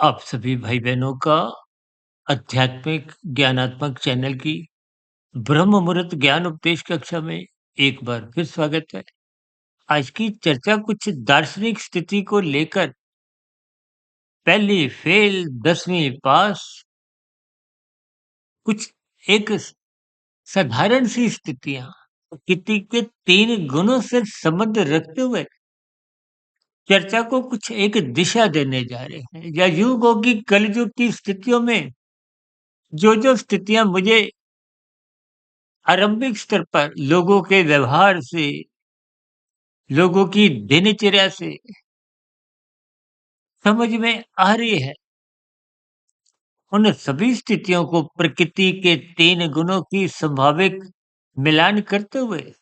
आप सभी भाई-बहनों का आध्यात्मिक ज्ञानात्मक चैनल की ब्रह्म मुहूर्त ज्ञान उपदेश कक्षा में एक बार फिर स्वागत है। आज की चर्चा कुछ दार्शनिक स्थिति को लेकर पहली फेल 10वीं पास कुछ एक साधारण सी स्थितियां प्रकृति के 3 गुणों से संबंध रखते हुए चर्चा को कुछ एक दिशा देने जा रहे हैं। या यूं कहो कि कलयुग की स्थितियों में जो स्थितियां मुझे आरंभिक स्तर पर लोगों के व्यवहार से, लोगों की दिनचर्या से समझ में आ रही है, उन सभी स्थितियों को प्रकृति के 3 गुणों की स्वाभाविक मिलान करते हुए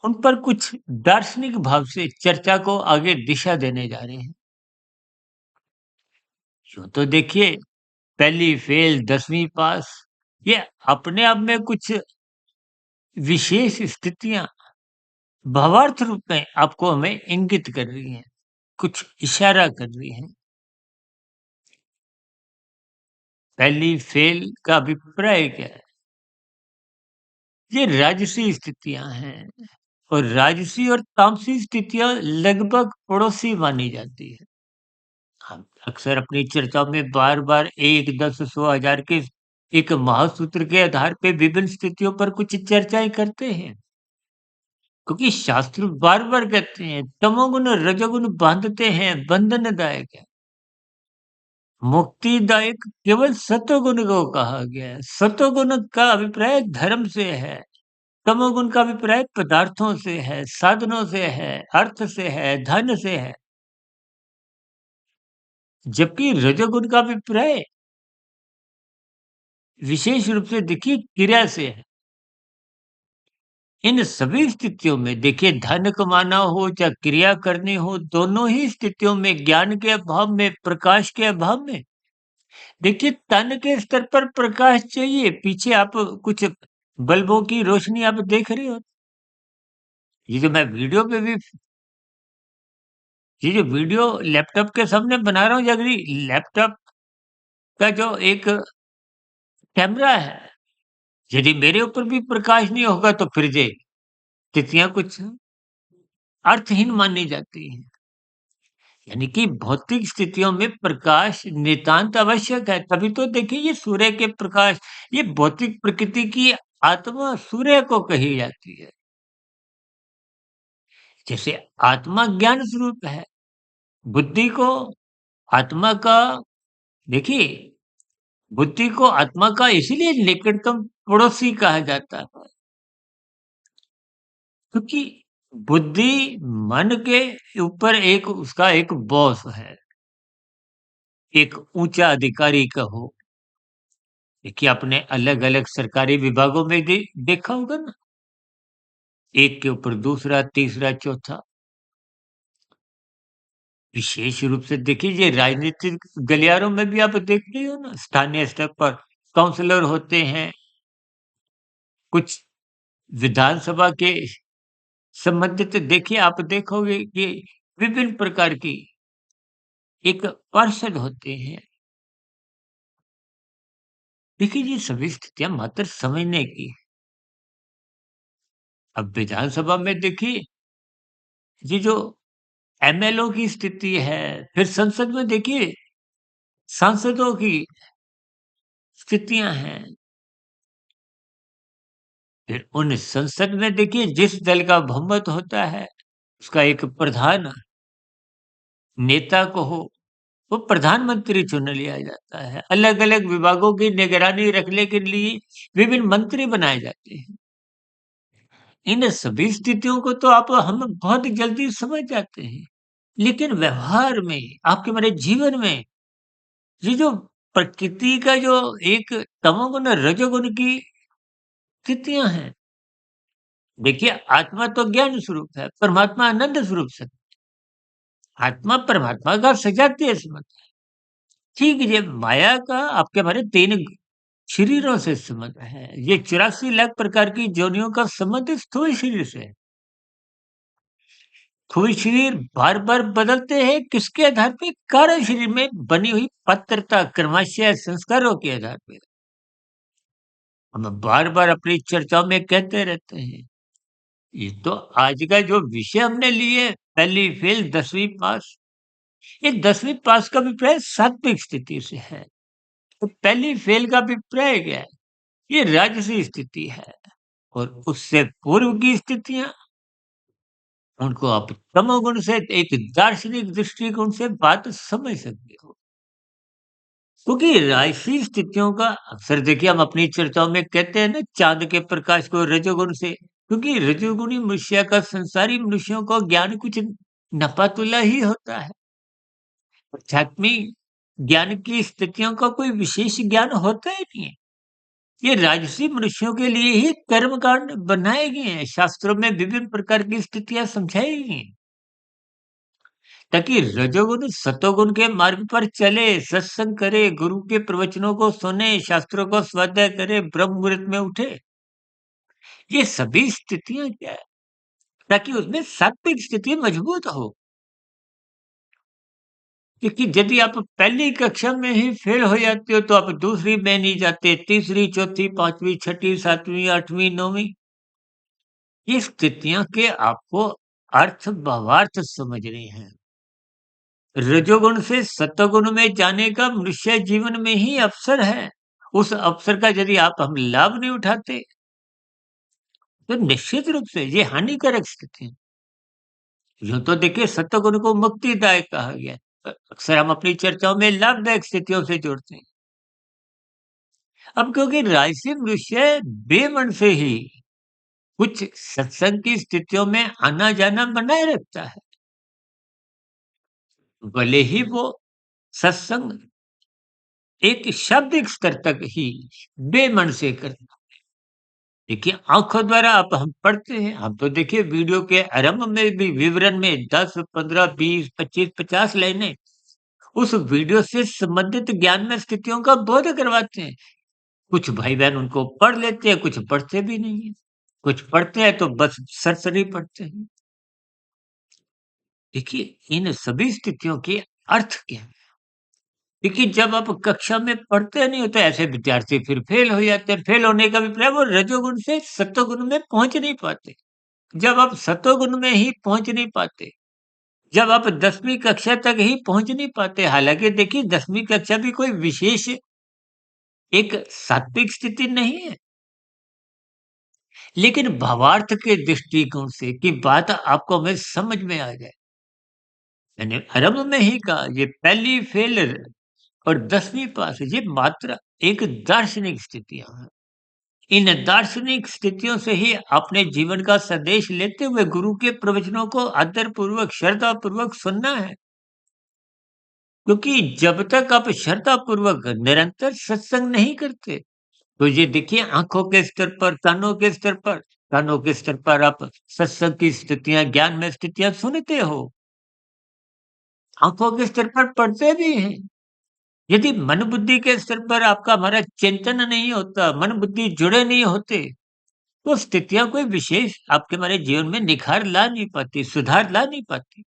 उन पर कुछ दार्शनिक भाव से चर्चा को आगे दिशा देने जा रहे हैं। यूँ तो देखिए, पहली फेल 10वीं पास, ये अपने आप में कुछ विशेष स्थितियाँ भावार्थ रूप में आपको हमें इंगित कर रही हैं, कुछ इशारा कर रही हैं। पहली फेल का अभिप्राय क्या है? ये राजसी स्थितियाँ हैं और राजसी और तामसी स्थितियाँ लगभग पड़ोसी मानी जाती है। हम अक्सर अपनी चर्चाओं में बार-बार 1, 10, 100, 1000 के एक महासूत्र के आधार पे विभिन्न स्थितियों पर कुछ चर्चाएँ करते हैं। क्योंकि शास्त्र बार-बार कहते हैं, तमोगुण रजोगुण बांधते हैं, बंधनदायक है। मुक्तिदायक केवल सत्वगुण को कहा गया है। सत्वगुण का अभिप्राय धर्म से है। तमोगुण का अभिप्राय पदार्थों से है, साधनों से है, अर्थ से है, धन से है। जबकि रजोगुण का अभिप्राय विशेष रूप से देखिए क्रिया से है। इन सभी स्थितियों में देखिए धन कमाना हो चाहे क्रिया करनी हो, दोनों ही स्थितियों में ज्ञान के अभाव में, प्रकाश के अभाव में देखिए तन के स्तर पर प्रकाश चाहिए। पीछे आप कुछ बल्बों की रोशनी आप देख रहे हो। ये जो मैं वीडियो पे भी ये जो वीडियो लैपटॉप के सामने बना रहा हूँ, यदि लैपटॉप का जो एक कैमरा है, यदि मेरे ऊपर भी प्रकाश नहीं होगा तो फिर ये तिथियाँ कुछ अर्थहीन मानी जाती हैं। यानी कि भौतिक स्थितियों में प्रकाश नितांत आवश्यक है। तभी तो देखिए ये सूर्य के प्रकाश, ये भौतिक प्रकृति की आत्मा सूर्य को कही जाती है। जैसे आत्मा ज्ञान स्वरूप है, बुद्धि को आत्मा का देखिए बुद्धि को आत्मा का इसीलिए निकटतम पड़ोसी कहा जाता है, क्योंकि बुद्धि मन के ऊपर एक उसका एक बॉस है, एक ऊंचा अधिकारी कहो। देखिए आपने अलग-अलग सरकारी विभागों में देखा होगा ना, एक के ऊपर दूसरा, तीसरा, चौथा। विशेष रूप से देखिए ये राजनीतिक गलियारों में भी आप देख रहे हो ना, स्थानीय स्तर पर काउंसलर होते हैं, कुछ विधानसभा के संबंधित देखिए आप देखोगे कि विभिन्न प्रकार की एक पार्षद होते हैं। देखिए ये सभी स्थितियाँ मात्र समझने की। अब विधानसभा में देखिए ये जो एमएलओ की स्थिति है, फिर संसद में देखिए सांसदों की स्थितियाँ हैं। फिर उन संसद में देखिए जिस दल का बहुमत होता है, उसका एक प्रधान नेता को हो, वो प्रधानमंत्री चुन लिया जाता है। अलग-अलग विभागों की निगरानी रखने के लिए विभिन्न मंत्री बनाए जाते हैं। इन सभी स्थितियों को तो आप हम बहुत जल्दी समझ जाते हैं। लेकिन व्यवहार में, आपके हमारे जीवन में ये जो प्रकृति का जो एक तमोगुण, रजोगुण की स्थितियाँ हैं, देखिए आत्मा तो ज्ञान स्वरूप है, परमात्मा आनंद स्वरूप से। आत्मा परमात्मा का सजातीय संबंध है। ठीक ये माया का आपके हमारे 3 शरीरों से संबंध है। ये 84 लाख प्रकार की योनियों का संबंध स्थूल शरीर से है। स्थूल शरीर बार-बार बदलते हैं किसके आधार पे? कारण शरीर में बनी हुई पात्रता, कर्माशय, संस्कारों के आधार पे। हम बार-बार अपनी चर्चाओं में कहते रहते हैं। ये तो आज का जो विषय हमने लिए, पहली फेल 10वीं पास। ये 10वीं पास का अभिप्राय सात्विक स्थिति से है। तो पहली फेल का अभिप्राय क्या है? ये राजसी स्थिति है और उससे पूर्व की स्थितियाँ, उनको आप तमोगुण से एक दार्शनिक दृष्टिकोण से बात समझ सकते हो। क्योंकि राजसी स्थितियों का अक्सर देखिए हम अपनी चर्चाओं में कहते हैं ना चाँद के प्रकाश को रजोगुण से, क्योंकि रजोगुणी मनुष्य का संसारी मनुष्यों को ज्ञान कुछ नपा-तुला ही होता है। आध्यात्मिक ज्ञान की स्थितियों का कोई विशेष ज्ञान होता ही नहीं है। ये राजसी मनुष्यों के लिए ही कर्म कांड बनाए गए हैं। शास्त्रों में विभिन्न प्रकार की स्थितियां समझाई गई हैं ताकि रजोगुण सतोगुण के मार्ग पर चले, सत्संग करे, गुरु के प्रवचनों को सुने, शास्त्रों को स्वाध्याय करे, ब्रह्म मुहूर्त में उठे। ये सभी स्थितियां क्या है? ताकि उसमें सात्विक स्थिति मजबूत हो। क्योंकि यदि आप पहली कक्षा में ही फेल हो जाते हो तो आप दूसरी में नहीं जाते, तीसरी, चौथी, पांचवी, छठी, सातवीं, आठवीं, नौवीं, ये स्थितियां के आपको अर्थ भावार्थ समझने हैं। रजोगुण से सतोगुण में जाने का मनुष्य जीवन में ही अवसर है। उस अवसर का यदि आप हम लाभ नहीं उठाते तो निश्चित रूप से ये हानिकारक स्थिति है। यूं तो देखिए सतोगुण को मुक्तिदायक कहा गया है। अक्सर हम अपनी चर्चाओं में लाभदायक स्थितियों से जोड़ते हैं। अब क्योंकि राजसी मनुष्य बेमन से ही कुछ सत्संग की स्थितियों में आना जाना बनाए रखता है, भले ही वो सत्संग एक शाब्दिक स्तर तक ही बेमन से करता। देखिए आंखों द्वारा आप हम पढ़ते हैं, हम तो देखिए वीडियो के आरंभ में भी विवरण में 10 15 20 25 50 लाइनें उस वीडियो से संबंधित ज्ञान में स्थितियों का बोध करवाते हैं। कुछ भाई बहन उनको पढ़ लेते हैं, कुछ पढ़ते भी नहीं है, कुछ पढ़ते हैं तो बस सरसरी पढ़ते हैं। देखिए इन सभी स्थितियों के अर्थ क्या है? देखिए जब आप कक्षा में पढ़ते नहीं हो तो ऐसे विद्यार्थी फिर फेल हो जाते हैं। फेल होने का अभिप्राय वो रजोगुण से सतोगुण में पहुंच नहीं पाते। जब आप सतोगुण में ही पहुंच नहीं पाते, जब आप 10वीं कक्षा तक ही पहुंच नहीं पाते, हालांकि देखिए 10वीं कक्षा भी कोई विशेष एक सात्विक स्थिति नहीं है, लेकिन भावार्थ के दृष्टिकोण से कि बात आपको हमें समझ में आ जाए, मैंने आरंभ में ही कहा ये पहली फेल और 10वीं पास ये मात्र एक दार्शनिक स्थितियां हैं। इन दार्शनिक स्थितियों से ही अपने जीवन का संदेश लेते हुए गुरु के प्रवचनों को आदर पूर्वक श्रद्धा पूर्वक सुनना है। क्योंकि जब तक आप श्रद्धा पूर्वक निरंतर सत्संग नहीं करते तो ये देखिए आंखों के स्तर पर, कानों के स्तर पर आप सत्संग की स्थितियां, ज्ञान में स्थितियां सुनते हो, आंखों के स्तर पर पढ़ते भी हैं। यदि मन बुद्धि के स्तर पर आपका हमारा चिंतन नहीं होता, मन बुद्धि जुड़े नहीं होते, तो स्थितियां कोई विशेष आपके हमारे जीवन में निखार ला नहीं पाती, सुधार ला नहीं पाती।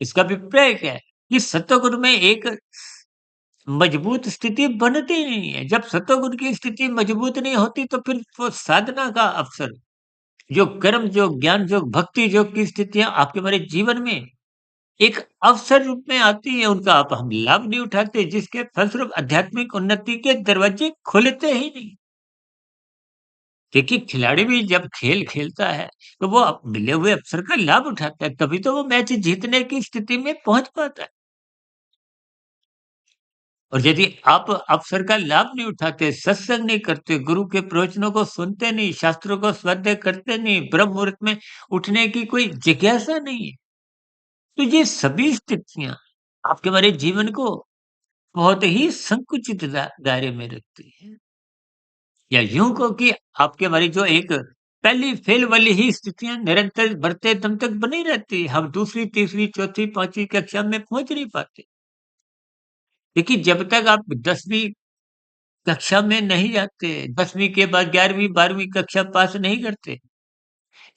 इसका अभिप्राय क्या है कि सतोगुण में एक मजबूत स्थिति बनती नहीं है। जब सतोगुण की स्थिति मजबूत नहीं होती तो फिर वो साधना का अवसर, जो कर्म योग, ज्ञान योग, भक्ति योग की स्थितियाँ आपके हमारे जीवन में एक अवसर रूप में आती है, उनका आप हम लाभ नहीं उठाते, जिसके फलस्वरूप आध्यात्मिक उन्नति के दरवाजे खुलते ही नहीं। देखिए, खिलाड़ी भी जब खेल खेलता है, तो वो मिले हुए अवसर का लाभ उठाता है, तभी तो वो मैच जीतने की स्थिति में पहुँच पाता है। और यदि आप अवसर का लाभ नहीं उठाते, सत्संग नहीं करते, गुरु के प्रवचनों को सुनते नहीं, शास्त्रों को स्वाध्याय करते नहीं, ब्रह्म मुहूर्त में उठने की कोई जिज्ञासा नहीं है, तो ये सभी स्थितियाँ आपके हमारे जीवन को बहुत ही संकुचित दायरे में रखती है। या यूँ कहो कि आपके हमारी जो एक पहली फेल वाली ही स्थितियाँ निरंतर बढ़ते दम तक बनी रहती है। हम दूसरी, तीसरी, चौथी, 5वीं कक्षा में पहुँच नहीं पाते। देखिए, जब तक आप 10वीं कक्षा में नहीं जाते, 10वीं के बाद 11वीं 12वीं कक्षा पास नहीं करते,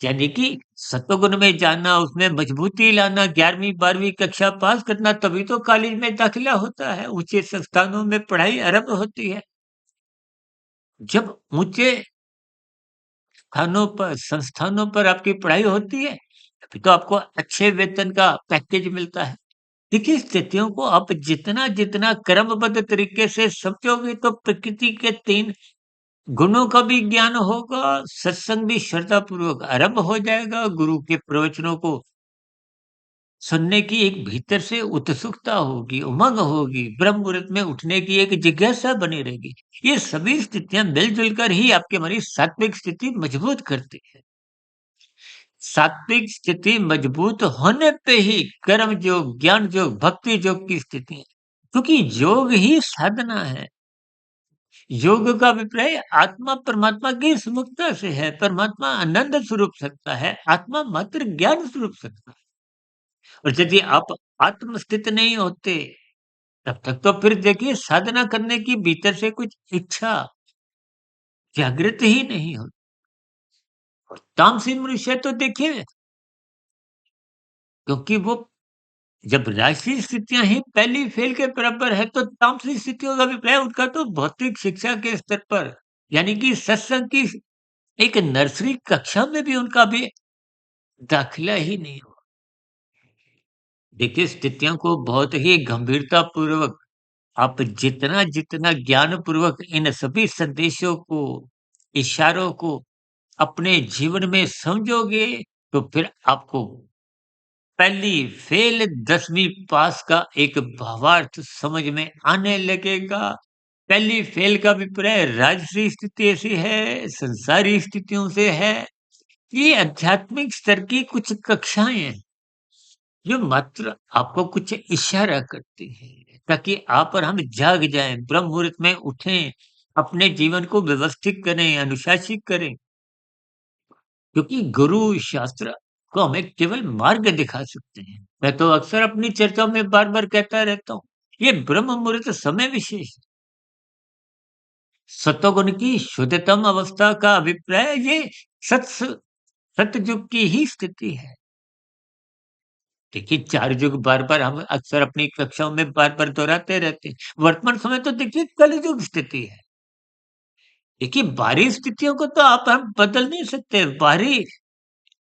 यानी कि सतोगुण में जाना, उसमें मजबूती लाना, 11वीं-12वीं कक्षा पास करना, तभी तो कॉलेज में दाखिला होता है, ऊँचे संस्थानों में पढ़ाई आरंभ होती है। जब ऊँचे स्थानों पर संस्थानों पर आपकी पढ़ाई होती है, तभी तो आपको अच्छे वेतन का पैकेज मिलता है। देखिए, स्थितियों को आप जितना-जितना क्रमबद्ध तरीके से समझोगे, तो प्रकृति के 3 गुणों का भी ज्ञान होगा, सत्संग भी श्रद्धापूर्वक आरंभ हो जाएगा, गुरु के प्रवचनों को सुनने की एक भीतर से उत्सुकता होगी, उमंग होगी, ब्रह्म मुहूर्त में उठने की एक जिज्ञासा बनी रहेगी। ये सभी स्थितियाँ मिल-जुल कर ही आपकी हमारी सात्विक स्थिति मजबूत करती है। सात्विक स्थिति मजबूत होने पे ही कर्म योग, ज्ञान योग, भक्ति योग की स्थिति है। क्योंकि योग ही साधना है। योग का अभिप्राय आत्मा परमात्मा की सुमुखता से है। परमात्मा आनंद स्वरूप सत्ता है, आत्मा मात्र ज्ञान स्वरूप सत्ता है। और यदि आप आत्मस्थित नहीं होते, तब तक तो फिर देखिए साधना करने की भीतर से कुछ इच्छा जागृत ही नहीं होती। और तामसी मनुष्य तो देखिए, क्योंकि वो जब राजसी स्थितियाँ ही पहली फेल के बराबर है, तो तामसी स्थितियों का अभिप्राय उनका तो भौतिक शिक्षा के स्तर पर, यानी कि सत्संग की एक नर्सरी कक्षा में भी उनका भी दाखिला ही नहीं हुआ। देखिए, स्थितियों को बहुत ही गंभीरता पूर्वक आप जितना-जितना ज्ञानपूर्वक इन सभी संदेशों को, इशारों को अपने जीवन में समझोगे, तो फिर आपको पहली फेल 10वीं पास का एक भावार्थ समझ में आने लगेगा। पहली फेल का अभिप्राय राजसी स्थिति ऐसी है, संसारी स्थितियों से है। ये आध्यात्मिक स्तर की कुछ कक्षाएँ हैं, जो मात्र आपको कुछ इशारा करती हैं, ताकि आप और हम जाग जाएँ, ब्रह्म मुहूर्त में उठें, अपने जीवन को व्यवस्थित करें, अनुशासित करें। क्योंकि गुरु शास्त्र को हमें केवल मार्ग दिखा सकते हैं। मैं तो अक्सर अपनी चर्चाओं में बार-बार कहता रहता हूँ, ये ब्रह्म मुहूर्त समय विशेष है। सतोगुण की शुद्धतम अवस्था का अभिप्राय ये सतयुग की ही स्थिति है। देखिए, 4 युग बार-बार हम अक्सर अपनी कक्षाओं में बार-बार दोहराते रहते हैं। वर्तमान समय तो देखिए कलयुग स्थिति है। देखिए, बाहरी स्थितियों को तो आप हम बदल नहीं सकते। बाहरी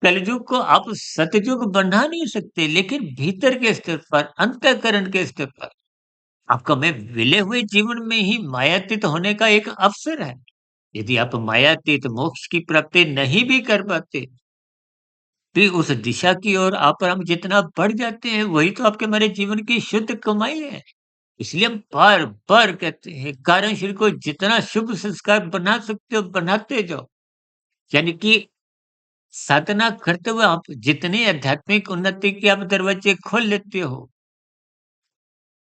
कलयुग को आप सतयुग बना नहीं सकते, लेकिन भीतर के स्तर पर, अंतःकरण के स्तर पर आपका में विले हुए जीवन में ही मायातीत होने का एक अवसर है। यदि आप मायातीत मोक्ष की प्राप्ति नहीं भी कर पाते, फिर उस दिशा की ओर आप और हम जितना बढ़ जाते हैं, वही तो आपके हमारे जीवन की शुद्ध कमाई है। इसलिए हम बार-बार कहते हैं, कार्यशील को जितना शुभ संस्कार बना सकते हो, बनाते जाओ। यानी कि साधना करते हुए आप जितनी आध्यात्मिक उन्नति के आप दरवाजे खोल लेते हो,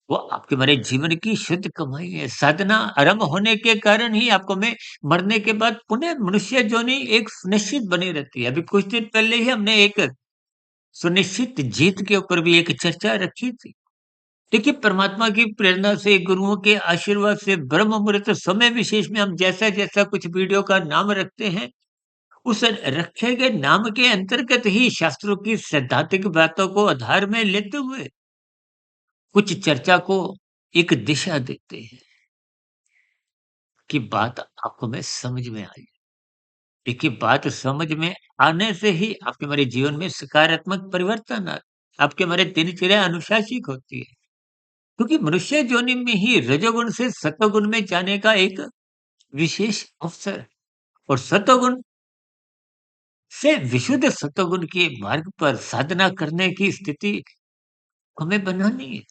वो आपके हमारे जीवन की शुद्ध कमाई है। साधना आरंभ होने के कारण ही आपको में मरने के बाद पुनः मनुष्य योनि एक सुनिश्चित बनी रहती है। अभी कुछ दिन पहले ही हमने एक सुनिश्चित जीत के ऊपर भी एक चर्चा रखी थी। देखिए, परमात्मा की प्रेरणा से, गुरुओं के आशीर्वाद से ब्रह्म मुहूर्त समय विशेष में हम जैसा-जैसा कुछ वीडियो का नाम रखते हैं, उस रखे गए नाम के अंतर्गत ही शास्त्रों की सैद्धांतिक बातों को आधार में लेते हुए कुछ चर्चा को एक दिशा देते हैं कि बात आपको में समझ में आई। देखिए, बात समझ में आने से ही आपके हमारे जीवन में सकारात्मक परिवर्तन आपके हमारे दिनचर्या अनुशासित होती है। क्योंकि मनुष्य योनि में ही रजोगुण से सतोगुण में जाने का एक विशेष अवसर है। और सतोगुण से विशुद्ध सतोगुण के मार्ग पर साधना करने की स्थिति हमें बनानी है।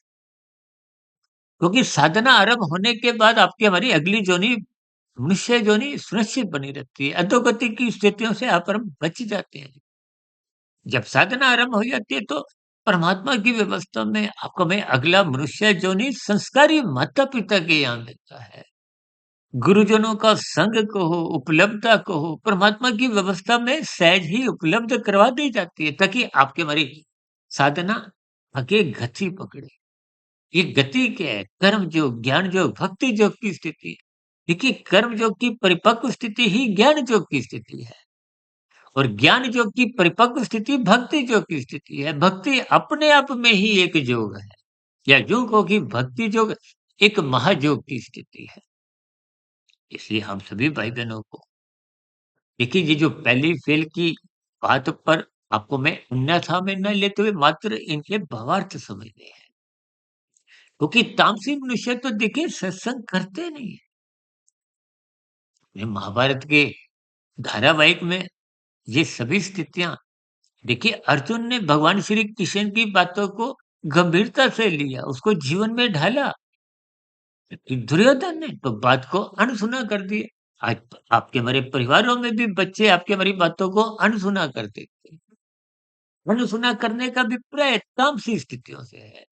क्योंकि साधना आरंभ होने के बाद आपकी हमारी अगली जोनी मनुष्य जोनी सुनिश्चित बनी रहती है। अधोगति की स्थितियों से आप और हम बच जाते हैं। जब साधना आरंभ हो जाती है, तो परमात्मा की व्यवस्था में आपको में अगला मनुष्य जोनी संस्कारी माता-पिता के यहाँ मिलता है। गुरुजनों का संग कहो, उपलब्धता कहो, परमात्मा की व्यवस्था में सहज ही उपलब्ध करवा दी जाती है, ताकि आपके हमारी साधना आगे गति पकड़े। ये गति क्या है? कर्म योग, ज्ञान योग, भक्ति योग की स्थिति है। देखिए, कर्म योग की परिपक्व स्थिति ही ज्ञान योग की स्थिति है। और ज्ञान योग की परिपक्व स्थिति भक्ति योग की स्थिति है। भक्ति अपने आप में ही एक योग है, या यूँ कहो कि भक्ति योग एक महायोग की स्थिति है। इसलिए हम सभी भाई-बहनों को देखिए, ये जो पहली फ़ेल की बात पर आपको मैं अन्यथा में न लेते हुए मात्र इनके भावार्थ समझने हैं। क्योंकि तामसी मनुष्य तो देखिए सत्संग करते नहीं है। ये महाभारत के धारावाहिक में ये सभी स्थितियाँ देखिए, अर्जुन ने भगवान श्री कृष्ण की बातों को गंभीरता से लिया, उसको जीवन में ढाला। दुर्योधन ने तो बात को अनसुना कर दिया। आज आपके हमारे परिवारों में भी बच्चे आपकी हमारी बातों को अनसुना कर देते हैं। अनसुना करने का अभिप्राय तामसी स्थितियों से है।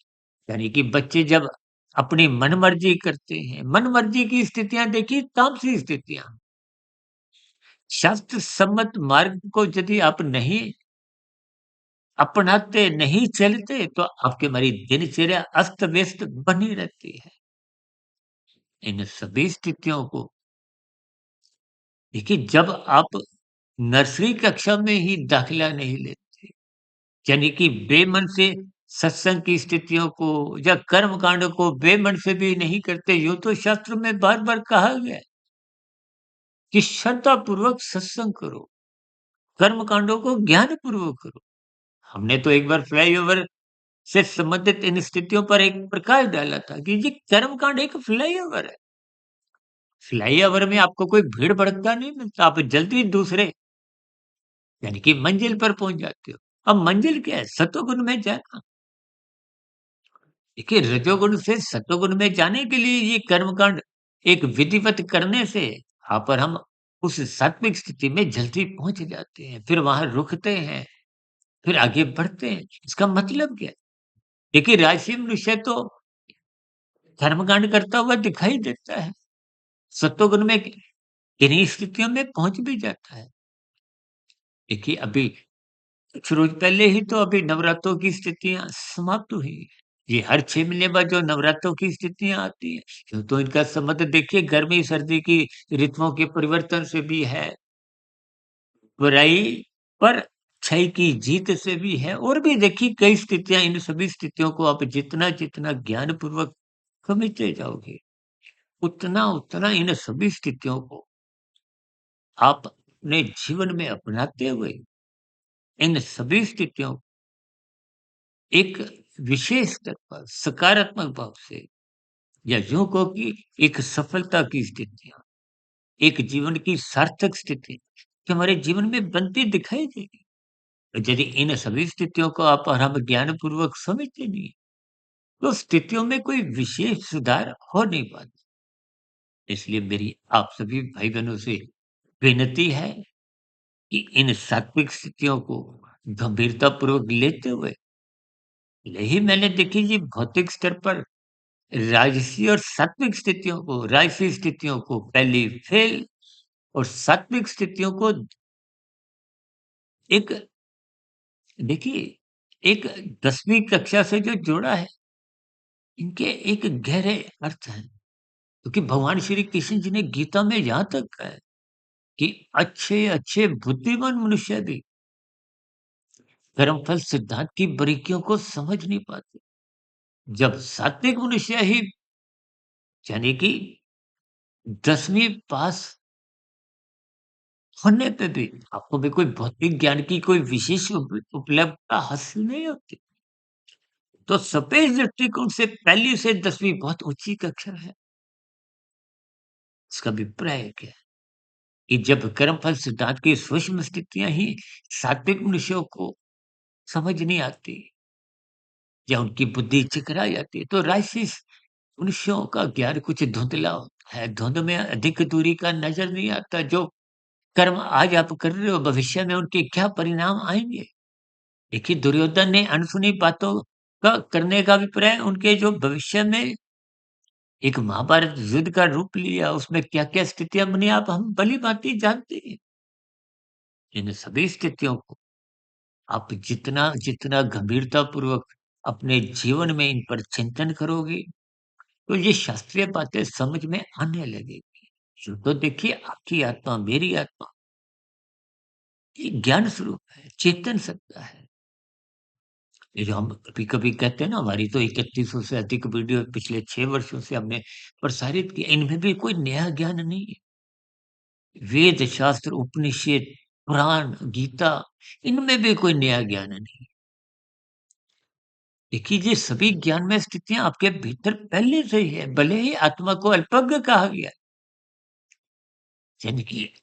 यानी कि बच्चे जब अपनी मनमर्जी करते हैं, मनमर्जी की स्थितियाँ देखिए तामसी स्थितियाँ। शास्त्र सम्मत मार्ग को यदि आप नहीं अपनाते, नहीं चलते, तो आपकी हमारी दिनचर्या अस्त-व्यस्त बनी रहती है। इन सभी स्थितियों को देखिए, जब आप नर्सरी कक्षा में ही दाखिला नहीं लेते, यानी कि बेमन से सत्संग की स्थितियों को या कर्म कांड को बेमन से भी नहीं करते, यूँ तो शास्त्र में बार-बार कहा गया है कि श्रद्धापूर्वक सत्संग करो, कर्म कांडों को ज्ञानपूर्वक करो। हमने तो एक बार फ्लाईओवर से संबंधित इन स्थितियों पर एक प्रकाश डाला था कि ये कर्म कांड एक फ्लाईओवर है। फ्लाईओवर में आपको कोई भीड़-भड़क्का नहीं मिलता, आप जल्दी दूसरे यानी कि मंजिल पर पहुँच जाते हो। अब मंजिल क्या है? सतोगुण में जाना। देखिए, रजोगुण से सतोगुण में जाने के लिए ये कर्मकांड एक विधिवत करने से यहाँ पर हम उस सात्विक स्थिति में जल्दी पहुँच जाते हैं, फिर वहाँ रुकते हैं, फिर आगे बढ़ते हैं। इसका मतलब क्या है? देखिए, राजसी मनुष्य तो कर्मकांड करता हुआ दिखाई देता है, सतोगुण में किन्हीं स्थितियों में पहुँच भी जाता है। देखिए, अभी कुछ रोज पहले ही तो अभी नवरात्रों की स्थितियाँ समाप्त हुई। ये हर 6 महीने बाद जो नवरात्रों की स्थितियाँ आती हैं, यूँ तो इनका संबंध देखिए गर्मी-सर्दी की ऋतुओं के परिवर्तन से भी है, बुराई पर अच्छाई की जीत से भी है और भी देखिए कई स्थितियाँ इन सभी स्थितियों को आप जितना-जितना ज्ञानपूर्वक समझते जाओगे, उतना-उतना इन सभी स्थितियों को आप अपने जीवन में अपनाते हुए इन सभी स्थितियों एक विशेष स्तर पर सकारात्मक भाव से या यूँ कहो कि एक सफलता की स्थितियाँ, एक जीवन की सार्थक स्थिति कि हमारे जीवन में बनती दिखाई देगी। और यदि इन सभी स्थितियों को आप और हम ज्ञानपूर्वक समझते नहीं, तो स्थितियों में कोई विशेष सुधार हो नहीं पाता। इसलिए मेरी आप सभी भाई-बहनों से विनती है कि इन सात्विक स्थितियों को गंभीरतापूर्वक लेते हुए यही मैंने देखिए ये भौतिक स्तर पर राजसी और सात्विक स्थितियों को राजसी स्थितियों को पहली फेल और सात्विक स्थितियों को एक देखिए एक 10वीं कक्षा से जो जोड़ा है, इनके एक गहरे अर्थ हैं। क्योंकि भगवान श्री कृष्ण जी ने गीता में यहाँ तक कहा है कि अच्छे-अच्छे बुद्धिमान मनुष्य भी कर्मफल सिद्धांत की बारीकियों को समझ नहीं पाते। जब सात्विक मनुष्य ही यानी कि 10वीं पास होने पे भी आपको भी कोई भौतिक ज्ञान की कोई विशेष उपलब्धता हासिल नहीं होती। तो सफेद दृष्टिकोण से पहली से 10वीं बहुत ऊँची कक्षा है। इसका अभिप्राय क्या है कि जब कर्मफल सिद्धांत की सूक्ष्म स्थितियाँ ही सात्विक मनुष्यों को समझ नहीं आती या उनकी बुद्धि चकरा जाती है, तो राजसी मनुष्यों का ज्ञान कुछ धुंधला होता है। धुंध में अधिक दूरी का नज़र नहीं आता। जो कर्म आज आप कर रहे हो, भविष्य में उनके क्या परिणाम आएँगे? देखिए, दुर्योधन ने अनसुनी बातों का करने का अभिप्राय उनके जो भविष्य में एक महाभारत युद्ध का रूप लिया, उसमें क्या-क्या स्थितियाँ बनी आप हम भली-भाँति जानते हैं। इन सभी स्थितियों को आप जितना गंभीरतापूर्वक अपने जीवन में इन पर चिंतन करोगे, तो ये शास्त्रीय बातें समझ में आने लगेगी। यूँ तो देखिए आपकी आत्मा, मेरी आत्मा ये ज्ञान स्वरूप है, चेतन सत्ता है। ये जो हम कभी-कभी कहते हैं ना, हमारी तो 3100 से अधिक वीडियो पिछले 6 वर्षों से हमने प्रसारित किए, इनमें भी कोई नया ज्ञान नहीं है। वेद, शास्त्र, उपनिषद, पुराण, गीता, इनमें भी कोई नया ज्ञान नहीं। देखिए, ये सभी ज्ञानमय स्थितियाँ आपके भीतर पहले से ही है, भले ही आत्मा को अल्पज्ञ कहा गया है। यानी कि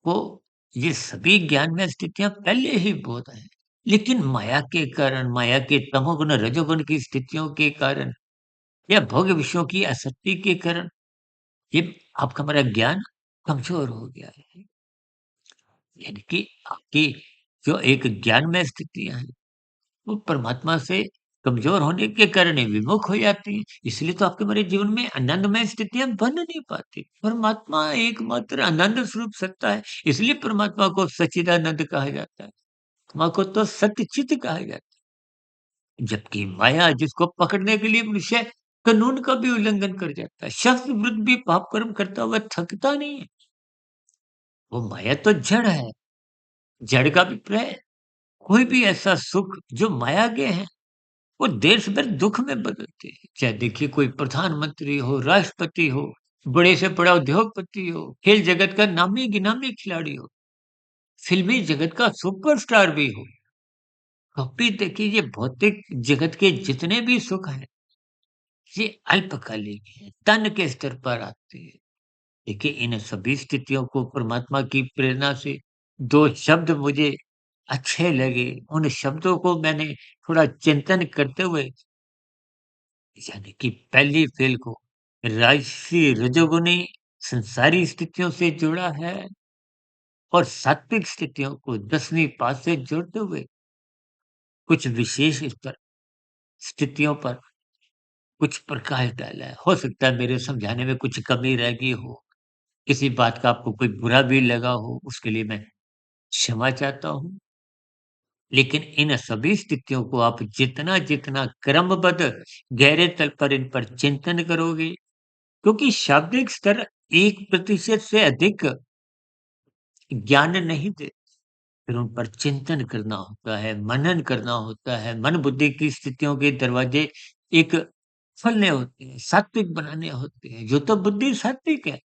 वो ये सभी ज्ञानमय स्थितियाँ पहले ही बोध है। लेकिन माया के कारण, माया के तमोगुण, रजोगुण की स्थितियों के कारण या भोग विषयों की आसक्ति के कारण ये आपका हमारा ज्ञान कमज़ोर हो गया है। यानी कि आपकी जो एक ज्ञानमय स्थितियाँ हैं, वो परमात्मा से कमज़ोर होने के कारण ही विमुख हो जाती हैं। इसलिए तो आपके हमारे जीवन में आनंदमय स्थितियाँ बन नहीं पाती। परमात्मा एकमात्र आनंद स्वरूप सत्ता है, इसलिए परमात्मा को सच्चिदानंद कहा जाता है। आत्मा को तो सत्यचित कहा जाता है। जबकि माया जिसको पकड़ने के लिए मनुष्य कानून का भी उल्लंघन कर जाता है। शस्त्र विरुद्ध भी पाप कर्म करता हुआ थकता नहीं है। वो माया तो जड़ है, जड़ का अभिप्राय कोई भी ऐसा सुख जो माया के हैं, वो देर सवेर दुःख में बदलते हैं। चाहे देखिए कोई प्रधानमंत्री हो, राष्ट्रपति हो, बड़े से बड़ा उद्योगपति हो, खेल जगत का नामी-गिनामी खिलाड़ी हो, फ़िल्मी जगत का सुपरस्टार भी हो। कभी देखिए ये भौतिक जगत के जितने भी सुख हैं, ये अल्पकालिक हैं, तन के स्तर पर आते हैं। देखिए इन सभी स्थितियों को परमात्मा की प्रेरणा से 2 शब्द मुझे अच्छे लगे, उन शब्दों को मैंने थोड़ा चिंतन करते हुए, यानी कि पहली फ़ेल को राजसी रजोगुनी संसारी स्थितियों से जोड़ा है और सात्विक स्थितियों को 10वीं पाद से जोड़ते हुए कुछ विशेष स्तर स्थितियों पर कुछ प्रकाश डाला है। हो सकता है मेरे समझाने में कुछ कमी रह गई हो, किसी बात का आपको कोई बुरा भी लगा हो, उसके लिए मैं क्षमा चाहता हूँ। लेकिन इन सभी स्थितियों को आप जितना-जितना क्रमबद्ध गहरे तल पर इन पर चिंतन करोगे, क्योंकि शाब्दिक स्तर 1% से अधिक ज्ञान नहीं दे, फिर उन पर चिंतन करना होता है, मनन करना होता है, मन बुद्धि की स्थितियों के दरवाजे एक खोलने होते हैं, सात्विक बनाने होते हैं। जो तो बुद्धि सात्विक है,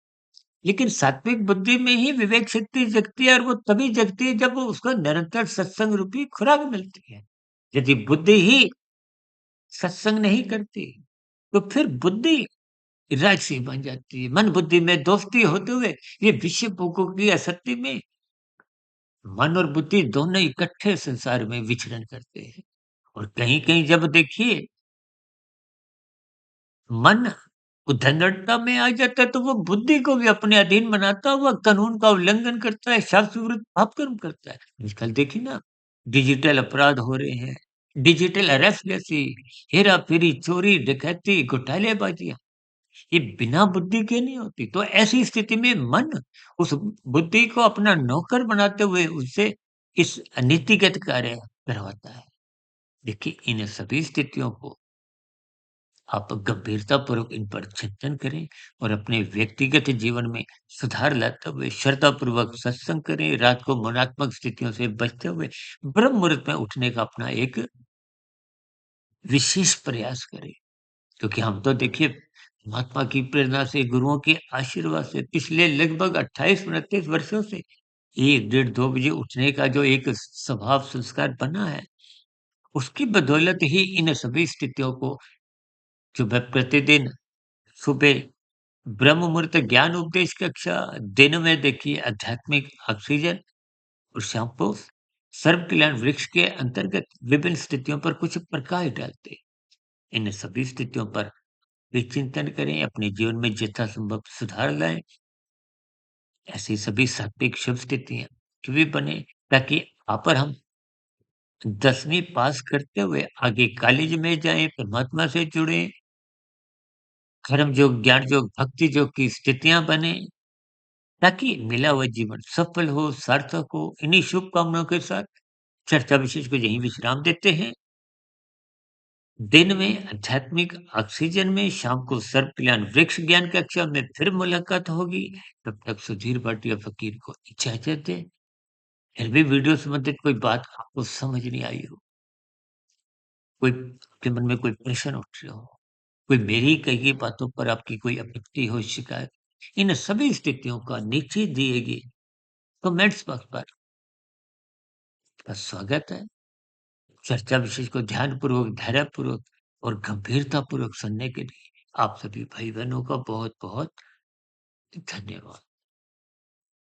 लेकिन सात्विक बुद्धि में ही विवेक शक्ति जगती है और वो तभी जगती है जब वो उसको निरंतर सत्संग रूपी खुराक मिलती है। यदि बुद्धि ही सत्संग नहीं करती, तो फिर बुद्धि राजसी बन जाती है। मन बुद्धि में दोस्ती होते हुए ये विषय भोगों की आसक्ति में मन और बुद्धि दोनों इकट्ठे संसार में विचरण करते हैं। और कहीं-कहीं जब देखिए मन उद्दंडता में आ जाता है, तो वो बुद्धि को भी अपने अधीन बनाता हुआ कानून का उल्लंघन करता है, शास्त्र विरुद्ध पाप कर्म करता है। आजकल देखिए ना, डिजिटल अपराध हो रहे हैं, डिजिटल अरेस्ट जैसी हेरा-फेरी, चोरी, डकैती, घोटालेबाजियाँ, ये बिना बुद्धि के नहीं होती। तो ऐसी स्थिति में मन उस बुद्धि को अपना नौकर बनाते हुए उससे इस नीतिगत कार्य करवाता है। देखिए, इन सभी स्थितियों को आप गंभीरतापूर्वक इन पर चिंतन करें और अपने व्यक्तिगत जीवन में सुधार लाते हुए श्रद्धापूर्वक सत्संग करें, रात को मनात्मक स्थितियों से बचते हुए ब्रह्म मुहूर्त में उठने का अपना एक विशेष प्रयास करें। क्योंकि हम तो देखिए महात्मा की प्रेरणा से, गुरुओं के आशीर्वाद से पिछले लगभग 28-29 वर्षों से 1 डेढ़ 2 बजे उठने का जो एक स्वभाव संस्कार बना है, उसकी बदौलत ही इन सभी स्थितियों को जो मैं प्रतिदिन सुबह ब्रह्म मुहूर्त ज्ञान उपदेश कक्षा, दिन में देखिए आध्यात्मिक ऑक्सीजन और शाम को सर्व कल्याण वृक्ष के अंतर्गत विभिन्न स्थितियों पर कुछ प्रकाश डालते। इन सभी स्थितियों पर विचिंतन करें, अपने जीवन में यथासंभव सुधार लाएँ। ऐसी सभी सात्विक शुभ स्थितियाँ कभी बने ताकि आप और हम 10वीं पास करते हुए आगे कॉलेज में जाएँ, परमात्मा से जुड़ें, कर्म योग, ज्ञान योग, भक्ति योग की स्थितियाँ बने, ताकि मिला हुआ जीवन सफल हो, सार्थक हो। इन्हीं शुभकामनाओं के साथ चर्चा विशेष को यहीं विश्राम देते हैं। दिन में आध्यात्मिक ऑक्सीजन में, शाम को सर्व कल्याण वृक्ष ज्ञान कक्षा में फिर मुलाकात होगी। तब तक सुधीर भाटिया फकीर को इजाज़त दें। फिर भी वीडियो संबंधित कोई बात आपको समझ नहीं आई हो, कोई आपके मन में कोई प्रश्न उठ रहा हो, कोई मेरी कही गई बातों पर आपकी कोई आपत्ति हो, शिकायत, इन सभी स्थितियों का नीचे दिए गए कमेंट्स बॉक्स पर आपका स्वागत है। चर्चा विषय को ध्यानपूर्वक, धैर्यपूर्वक और गंभीरतापूर्वक सुनने के लिए आप सभी भाई-बहनों का बहुत-बहुत धन्यवाद।